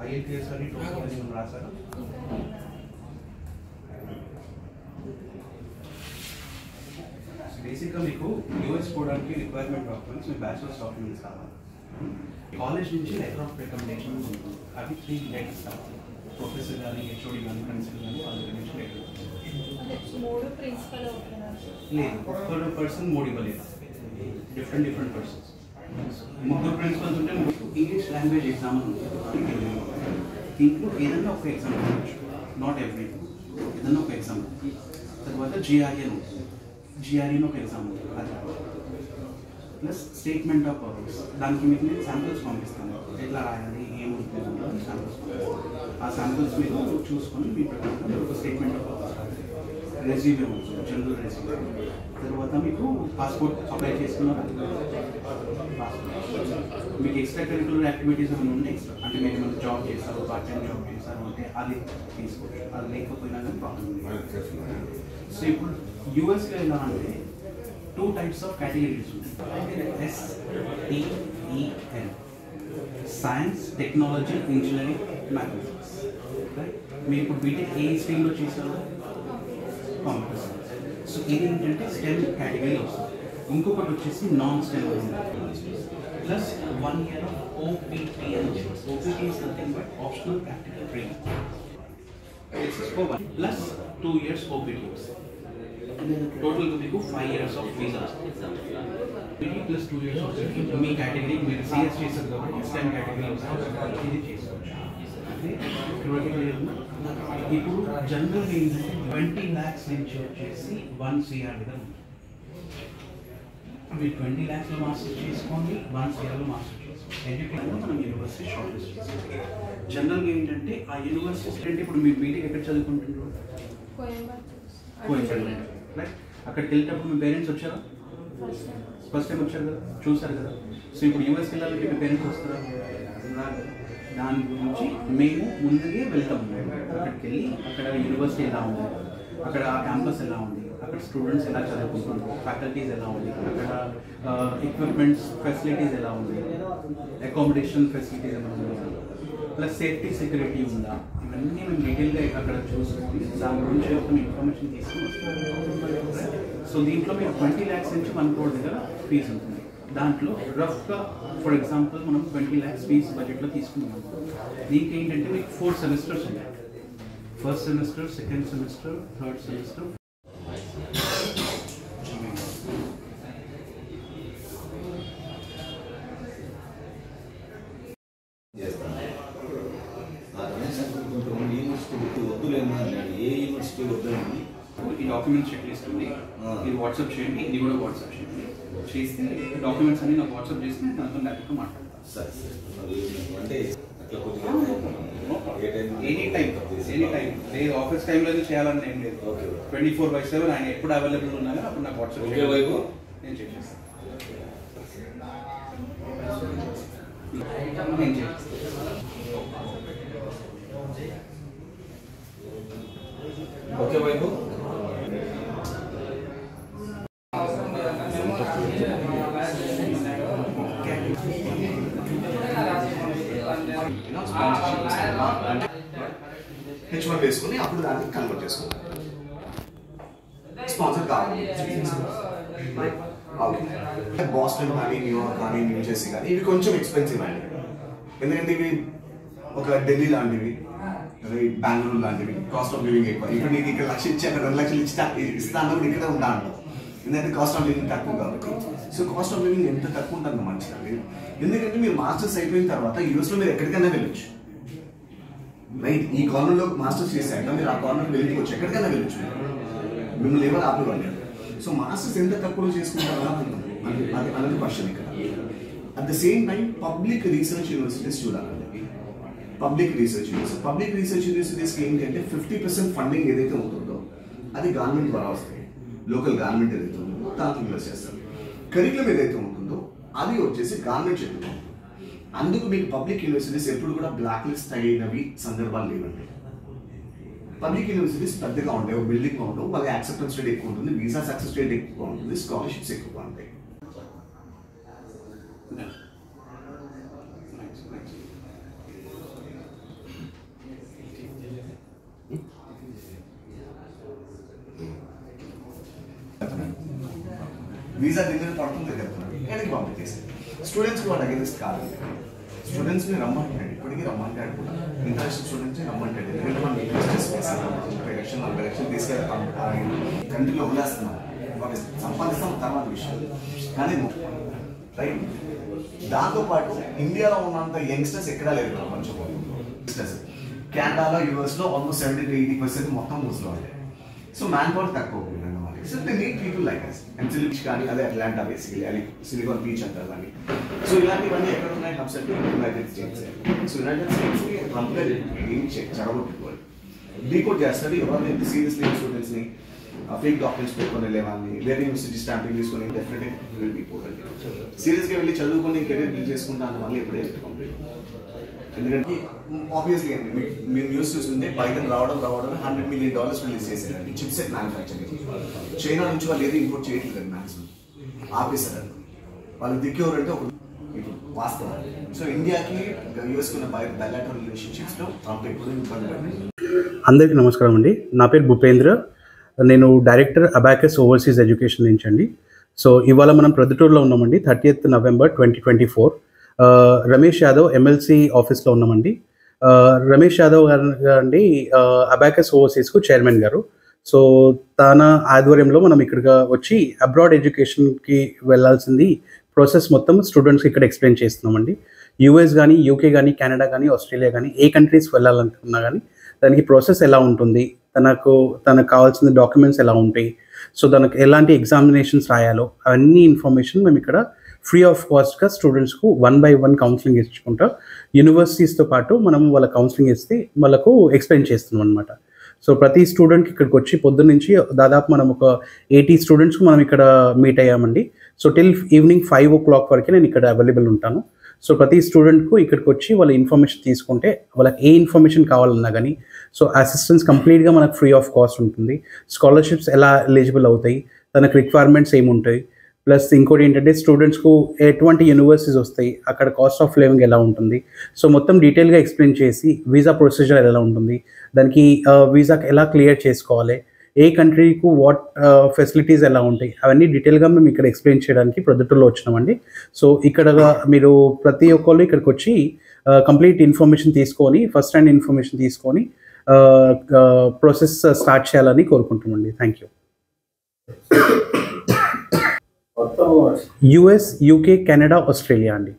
IELTS అని total రాశారు. బేసిక్గా మీకు యూఎస్ పోవడానికి రిక్వైర్మెంట్ డాక్యుమెంట్స్ మీ బ్యాచిలర్స్ డాక్యుమెంట్స్ కావాలి. కాలేజ్ నుంచి లెటర్ ఆఫ్ రికమెండేషన్ ఉంటుంది. అవి 3 లెటర్స్ కావాలి. ప్రొఫెసర్ కానీ హెచ్ఓడి కానీ ప్రిన్సిపల్ కానీ వాళ్ళ దగ్గర నుంచి లెటర్ లేదు. ఒక్కరు పర్సన్ 3 ఇవ్వలేదు. Different persons. 3 ప్రిన్సిపల్స్ ఉంటే ఇంగ్లీష్ లాంగ్వేజ్ ఎగ్జామ్ ఉంటుంది. దీంట్లో ఏదన్నా ఒక ఎగ్జామ్ ఉండొచ్చు, నాట్ ఎవ్రీథింగ్. ఏదన్నా ఒక ఎగ్జామ్. తర్వాత GRE అని ఉంటుంది. GRE ఒక ఎగ్జామ్ ఉంటుంది. అది ప్లస్ స్టేట్మెంట్ ఆఫ్ పర్పస్. దానికి మీకు నేను శాంపిల్స్ పంపిస్తాను. ఎట్లా రాయాలి, ఏముంటుంది శాంపిల్స్ పంపిస్తాను. ఆ శాంపిల్స్ మీరు చూసుకొని మీ ప్రకారం ఒక స్టేట్మెంట్ ఆఫ్ పర్పస్ రాయాలి. రెజ్యూమే ఉంటుంది, జనరల్ రెజ్యూమే. తర్వాత మీకు పాస్పోర్ట్ అప్లై చేసుకున్నారా? మీకు ఎక్స్ట్రా కరిక్యులర్ యాక్టివిటీస్ ఏమైనా ఉంటే అంటే మీరు ఏమైనా జాబ్ చేస్తారు, పార్ట్ టైం జాబ్ చేస్తారు అంటే అది తీసుకోవచ్చు. అది లేకపోయినా కానీ ప్రాబ్లం లేదు. సో ఇప్పుడు యూఎస్లో ఎలా అంటే 2 types ఆఫ్ కేటగిరీస్ ఉంటాయి. STEM, science, technology, engineering, mathematics. Right? మీరు ఇప్పుడు బీటెక్ ఏ స్ట్రీమ్లో చేశారు? Computer science. సో ఇది ఏంటంటే స్టెమ్ కేటగిరీ వస్తుంది. ఇంకొకటి వచ్చేసి non stem plus 1 year of OPT అని. OPT is nothing but optional practical training. It's for 1 plus 2 years OPT. టోటల్గా మీకు 5 years of visa OPT plus 2 years of me category మీరు CS చేశారు కాబట్టి స్టెమ్ కేటగిరీ ఇది చేసుకోవచ్చు. ఇప్పుడు జనరల్గా ఏంటంటే 20 lakhs నుంచి వచ్చేసి 1 CR దగ్గర ఉంటుంది. మీరు 20 lakhs మాస్టర్స్ చేసుకోండి, 1 CRలో మాస్టర్ చేసుకోండి. ఎడ్యుకేషన్లో మనం యూనివర్సిటీ షార్ట్ లిస్ట్ చేసుకోవాలి. జనరల్గా ఏంటంటే ఆ యూనివర్సిటీ అంటే ఇప్పుడు మీరు బీటెక్ ఎక్కడ చదువుకుంటున్నారు? కోయంబత్తూర్. రైట్? అక్కడికి వెళ్ళేటప్పుడు మీ పేరెంట్స్ వచ్చారా? ఫస్ట్ టైం వచ్చారు కదా, చూసారు కదా. సో ఇప్పుడు యూఎస్కి వెళ్ళాలంటే మీ పేరెంట్స్ వస్తారా? దాని గురించి మేము ముందుగా వెళ్తాము. అక్కడికి వెళ్ళి అక్కడ యూనివర్సిటీ ఎలా ఉంది, అక్కడ క్యాంపస్ ఎలా ఉంది, అక్కడ స్టూడెంట్స్ ఎలా చదువుకుంటున్నారు, ఫ్యాకల్టీస్ ఎలా ఉంది, అక్కడ ఎక్విప్మెంట్స్ ఫెసిలిటీస్ ఎలా ఉంది, అకామిడేషన్ ఫెసిలిటీస్ ఎలా ఉంది, ప్లస్ సేఫ్టీ సెక్యూరిటీ ఉందా, ఇవన్నీ మేము డీటెయిల్గా అక్కడ చూసుకొని దాని గురించి ఒక ఇన్ఫర్మేషన్ తీసుకుని వస్తాం. సో దీంట్లో మీరు 20 lakhs నుంచి 1 crore దగ్గర ఫీజు ఉంటుంది. దాంట్లో రఫ్గా ఫర్ ఎగ్జాంపుల్ మనం 20 lakhs ఫీజు బడ్జెట్లో తీసుకున్నాం. దీనికి ఏంటంటే మీకు 4 semesters ఉంటాయి. First semester, second semester, third semester. ఈ డాక్యుమెంట్స్ చెక్ లిస్ట్ ఉంది, ఇది వాట్సాప్ చేయండి, ఇది కూడా వాట్సాప్ చేయండి. చేస్తే డాక్యుమెంట్స్ అన్ని నాకు వాట్సాప్ చేసి నేను దాంతో డైరెక్ట్గా మాట్లాడతాను. సరే అంటే ఎనీ టైం లేదు, ఆఫీస్ టైంలో చేయాలని ఏం లేదు. 24/7 ఆయన ఎప్పుడు అవైలబుల్ ఉన్నారో అప్పుడు నాకు వాట్సాప్ వైపు నేను చేసేస్తాను. ఓకే వైపు H1 వేసుకుని అప్పుడు దాన్ని కన్వర్ట్ చేసుకుంటాం. స్పాన్సర్ కావాలి. బాస్టన్ కానీ, న్యూయార్క్ కానీ, న్యూ జెర్సీ కానీ ఇవి కొంచెం ఎక్స్పెన్సివ్ అండి. ఎందుకంటే ఇవి ఒక ఢిల్లీ లాంటివి, బెంగళూరు లాంటివి, కాస్ట్ ఆఫ్ లివింగ్ ఎక్కువ. ఇప్పుడు నీకు ఇక్కడ 1,00,000 ఇచ్చి అక్కడ 2,00,000 ఇస్తాను ఇక్కడ ఉంటా అంటాం. ఎందుకంటే కాస్ట్ ఆఫ్ లివింగ్ తక్కువ కాబట్టి. సో కాస్ట్ ఆఫ్ లివింగ్ ఎంత తక్కువ ఉంటుందో మంచిది. ఎందుకంటే మీరు మాస్టర్స్ అయిపోయిన తర్వాత యూఎస్లో మీరు ఎక్కడికైనా వెళ్ళొచ్చు. రైట్? ఈ కార్నర్లో మాస్టర్స్ చేశాక మీరు ఆ కార్నర్కి వెళ్ళిపోవచ్చు, ఎక్కడికైనా వెళ్ళొచ్చు. మిమ్మల్ని ఎవరు ఆపేవాళ్ళు. సో మాస్టర్స్ ఎంత తక్కువ చేసుకుంటారో అది అనేది క్వశ్చన్ ఇక్కడ. At the same time public research universities చూడాలండి. పబ్లిక్ రీసెర్చ్ యూనివర్సిటీస్కి ఏంటంటే 50% ఫండింగ్ ఏదైతే ఉంటుందో అది గవర్నమెంట్ ద్వారా వస్తాయి. లోకల్ గవర్నమెంట్ ఏదైతే ఉంటుందో దాంట్లో ఇన్వెస్ట్ చేస్తారు. కరికులం ఏదైతే ఉంటుందో అది వచ్చేసి గవర్నమెంట్ చెప్తుంది. అందుకు మీకు పబ్లిక్ యూనివర్సిటీస్ ఎప్పుడు కూడా బ్లాక్ లిస్ట్ అయినవి సందర్భాలు లేవండి. పబ్లిక్ యూనివర్సిటీస్ పెద్దగా ఉంటాయి, ఒక బిల్డింగ్ ఉండవు, వాళ్ళకి యాక్సెప్టెన్స్ రేట్ ఎక్కువ ఉంటుంది, వీసా సక్సెస్ రేట్ ఎక్కువ ఉంటుంది, స్కాలర్షిప్స్ ఎక్కువ ఉంటాయి. వీసా దగ్గర పడుతుంది కదా, వెనక్కి పంపించేసి స్టూడెంట్స్కి వాడు అగేనిస్ట్ కాదండి. స్టూడెంట్స్ని రమ్మంటాడు, ఇప్పటికీ రమ్మంటాడు కూడా, ఇంటర్నేషనల్ స్టూడెంట్స్ని రమ్మంటాడు. ఎందుకంటే మనం 30 లక్షలు 40 లక్షలు తీసుకెళ్ళి కంట్రీలో వదిలేస్తున్నాం, వాళ్ళు సంపాదిస్తాం తర్వాత విషయం. కానీ రైట్, దాంతోపాటు ఇండియాలో ఉన్నంత యంగ్స్టర్స్ ఎక్కడా లేరు ప్రపంచంలో. యంగ్స్టర్స్ కెనడాలో, యూఎస్లో ఆల్మోస్ట్ 70-80% మొత్తం ముస్లిం ఉంటాయి. సో మ్యాన్ పవర్ తక్కువ ఉంటుంది వాళ్ళకి. So they need people like us. ఎంసీ బీచ్ కానీ, అదే అట్లాంటా బేసికలీ, అది సిలికాన్ బీచ్ అంటారు కానీ. సో ఇలాంటివన్నీ ఎక్కడ ఉన్నాయి? హబ్స్ అంటే యునైటెడ్ స్టేట్స్. సో యునైటెడ్ స్టేట్స్కి ట్రంప్ ఏం చెడగొట్టుకోవాలి, డీకోడ్ చేస్తాడు. ఎవరైనా సీరియస్లీ స్టూడెంట్స్ని ఫేక్ డాక్యుమెంట్స్ పెట్టుకొని వెళ్ళే వాళ్ళని, వేరే యూనివర్సిటీ స్టాంపింగ్ తీసుకొని డెఫినెట్గా విల్ బీ పోర్టల్. సీరియస్గా వెళ్ళి చదువుకొని కెరీర్ బిల్డ్ చేసుకుంటా అన్న వాళ్ళు ఎప్పుడే కంప్లీట్. ఎందుకంటే ఆబ్వియస్లీ అండి, మీరు న్యూస్ చూస్తుంటే బైడెన్ రావడం $100 million రిలీజ్ చేశారండి చిప్ సెట్ మ్యానుఫ్యాక్చరింగ్. చైనా నుంచి వాళ్ళు ఏది ఇంపోర్ట్ చేయట్లేదు, మ్యాక్సిమం ఆపేశారండి. వాళ్ళు దిక్కేవారంటే ఒక వాస్తవం. సో ఇండియాకి యూఎస్కి ఉన్న బయలాటరల్ రిలేషన్షిప్స్లో ట్రంప్ ఎప్పుడు ఇబ్బంది పడింది. అందరికీ నమస్కారం అండి. నా పేరు భూపేంద్ర, నేను డైరెక్టర్ అబాకస్ ఓవర్సీస్ ఎడ్యుకేషన్ నుంచి అండి. సో ఇవాళ మనం ప్రొద్దుటూరులో ఉన్నామండి. 30th November 2024. Ramesh Yadav MLC ఆఫీస్లో ఉన్నామండి. రమేష్ యాదవ్ గారండి అబాకస్ ఓవర్సీస్కు చైర్మన్ గారు. సో తన ఆధ్వర్యంలో మనం ఇక్కడికి వచ్చి అబ్రాడ్ ఎడ్యుకేషన్కి వెళ్ళాల్సింది ప్రాసెస్ మొత్తం స్టూడెంట్స్కి ఇక్కడ ఎక్స్ప్లెయిన్ చేస్తున్నామండి. యూఎస్ కానీ, యూకే కానీ, కెనడా కానీ, ఆస్ట్రేలియా కానీ, ఏ కంట్రీస్ వెళ్ళాలనుకున్నా కానీ దానికి ప్రాసెస్ ఎలా ఉంటుంది, తనకు కావాల్సిన డాక్యుమెంట్స్ ఎలా ఉంటాయి, సో తనకు ఎలాంటి ఎగ్జామినేషన్స్ రాయాలో అవన్నీ ఇన్ఫర్మేషన్ మేము ఇక్కడ ఫ్రీ ఆఫ్ కాస్ట్గా స్టూడెంట్స్కు 1 by 1 కౌన్సిలింగ్ ఇచ్చుకుంటా యూనివర్సిటీస్తో పాటు మనం వాళ్ళ కౌన్సిలింగ్ ఇస్తే వాళ్ళకు ఎక్స్ప్లెయిన్ చేస్తున్నాం అనమాట. సో ప్రతి స్టూడెంట్కి ఇక్కడికి వచ్చి పొద్దున్న నుంచి దాదాపు మనం ఒక 80 స్టూడెంట్స్కి మనం ఇక్కడ మీట్ అయ్యామండి. సో టిల్ ఈవినింగ్ 5 o'clock వరకు నేను ఇక్కడ అవైలబుల్ ఉంటాను. సో ప్రతి స్టూడెంట్కు ఇక్కడికి వచ్చి వాళ్ళ ఇన్ఫర్మేషన్ తీసుకుంటే వాళ్ళకి ఏ ఇన్ఫర్మేషన్ కావాలన్నా కానీ సో అసిస్టెన్స్ కంప్లీట్గా మనకు ఫ్రీ ఆఫ్ కాస్ట్ ఉంటుంది. స్కాలర్షిప్స్ ఎలా ఎలిజిబుల్ అవుతాయి, తనకు రిక్వైర్మెంట్స్ ఏముంటాయి, ప్లస్ ఇంకోటి ఏంటంటే స్టూడెంట్స్కు ఎటువంటి యూనివర్సిటీస్ వస్తాయి, అక్కడ కాస్ట్ ఆఫ్ లివింగ్ ఎలా ఉంటుంది, సో మొత్తం డీటెయిల్గా ఎక్స్ప్లెయిన్ చేసి వీసా ప్రొసీజర్ ఎలా ఉంటుంది, దానికి వీసాకి ఎలా క్లియర్ చేసుకోవాలి, ఏ కంట్రీకు వాట్ ఫెసిలిటీస్ ఎలా ఉంటాయి, అవన్నీ డీటెయిల్గా మేము ఇక్కడ ఎక్స్ప్లెయిన్ చేయడానికి ప్రొద్దుటూరులో వచ్చినామండి. సో ఇక్కడ మీరు ప్రతి ఒక్కళ్ళు ఇక్కడికి వచ్చి కంప్లీట్ ఇన్ఫర్మేషన్ తీసుకొని, ఫస్ట్ హ్యాండ్ ఇన్ఫర్మేషన్ తీసుకొని ప్రాసెస్ స్టార్ట్ చేయాలని కోరుకుంటామండి. Thank you. US, UK, Canada, Australia అండి.